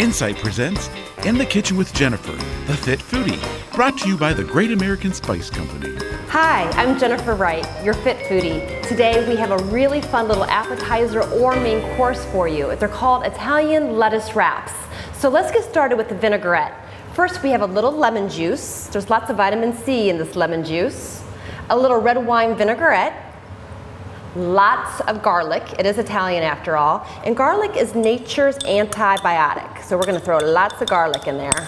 Insight presents In the Kitchen with Jennifer, the Fit Foodie, brought to you by the Great American Spice Company. Hi, I'm Jennifer Wright, your Fit Foodie. Today we have a really fun little appetizer or main course for you. They're called Italian lettuce wraps. So let's get started with the vinaigrette. First we have a little lemon juice. There's lots of vitamin C in this lemon juice. A little red wine vinaigrette. Lots of garlic. It is Italian after all. And garlic is nature's antibiotic. So we're going to throw lots of garlic in there.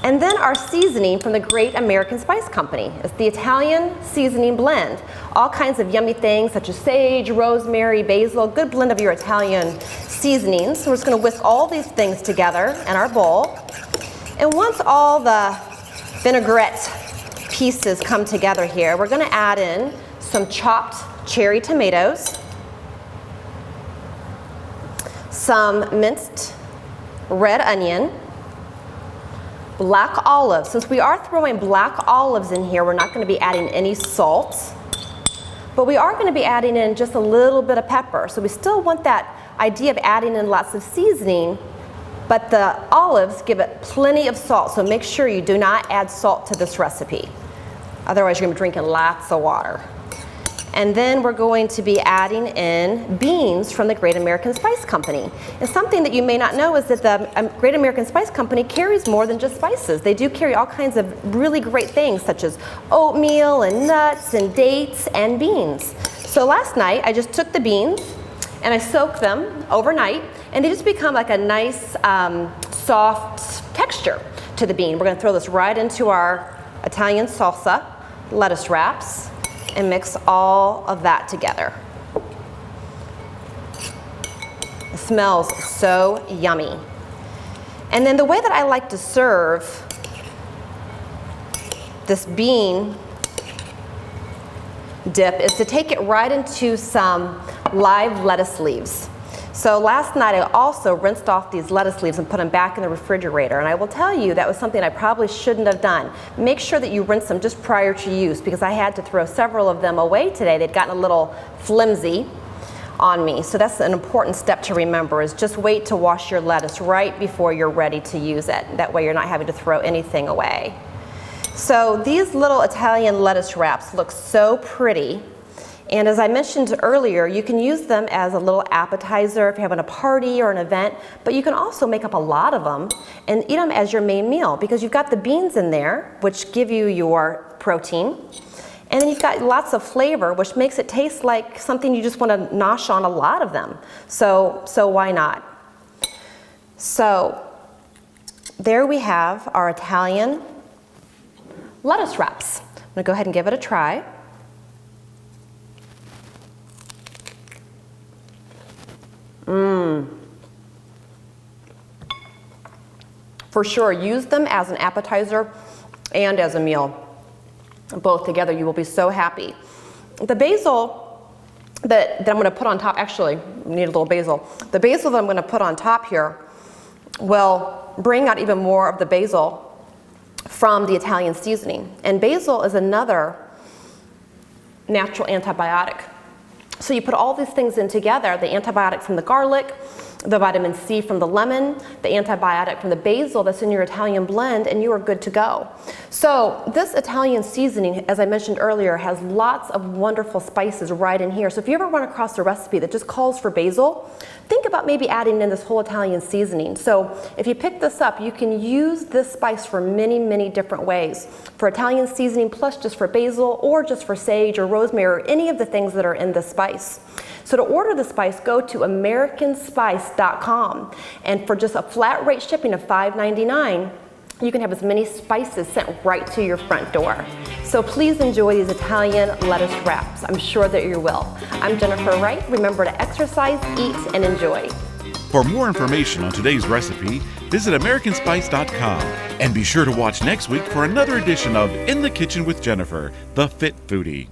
And then our seasoning from the Great American Spice Company. It's the Italian seasoning blend. All kinds of yummy things such as sage, rosemary, basil, good blend of your Italian seasonings. So we're just going to whisk all these things together in our bowl. And once all the vinaigrette pieces come together here, we're going to add in some chopped cherry tomatoes, some minced red onion, black olives. Since we are throwing black olives in here, we're not going to be adding any salt, but we are going to be adding in just a little bit of pepper. So we still want that idea of adding in lots of seasoning, but the olives give it plenty of salt, so make sure you do not add salt to this recipe. Otherwise you're going to be drinking lots of water. And then we're going to be adding in beans from the Great American Spice Company. And something that you may not know is that the Great American Spice Company carries more than just spices. They do carry all kinds of really great things such as oatmeal and nuts and dates and beans. So last night I just took the beans and I soaked them overnight, and they just become like a nice soft texture to the bean. We're going to throw this right into our Italian salsa lettuce wraps and mix all of that together. It smells so yummy. And then the way that I like to serve this bean dip is to take it right into some live lettuce leaves. So last night I also rinsed off these lettuce leaves and put them back in the refrigerator. And I will tell you that was something I probably shouldn't have done. Make sure that you rinse them just prior to use, because I had to throw several of them away today. They'd gotten a little flimsy on me. So that's an important step to remember, is just wait to wash your lettuce right before you're ready to use it. That way you're not having to throw anything away. So these little Italian lettuce wraps look so pretty. And as I mentioned earlier, you can use them as a little appetizer if you're having a party or an event, but you can also make up a lot of them and eat them as your main meal, because you've got the beans in there, which give you your protein, and then you've got lots of flavor, which makes it taste like something you just want to nosh on a lot of them. So why not? So there we have our Italian lettuce wraps. I'm going to go ahead and give it a try. For sure, use them as an appetizer and as a meal. Both together, you will be so happy. The basil that I'm going to put on top, actually, we need a little basil. The basil that I'm going to put on top here will bring out even more of the basil from the Italian seasoning. And basil is another natural antibiotic. So you put all these things in together, the antibiotic from the garlic, the vitamin C from the lemon, the antibiotic from the basil that's in your Italian blend, and you are good to go. So this Italian seasoning, as I mentioned earlier, has lots of wonderful spices right in here. So if you ever run across a recipe that just calls for basil, think about maybe adding in this whole Italian seasoning. So if you pick this up, you can use this spice for many, many different ways. For Italian seasoning, plus just for basil, or just for sage or rosemary, or any of the things that are in this spice. So to order the spice, go to americanspice.com, and for just a flat rate shipping of $5.99, you can have as many spices sent right to your front door. So please enjoy these Italian lettuce wraps. I'm sure that you will. I'm Jennifer Wright. Remember to exercise, eat, and enjoy. For more information on today's recipe, visit americanspice.com, and be sure to watch next week for another edition of In the Kitchen with Jennifer, the Fit Foodie.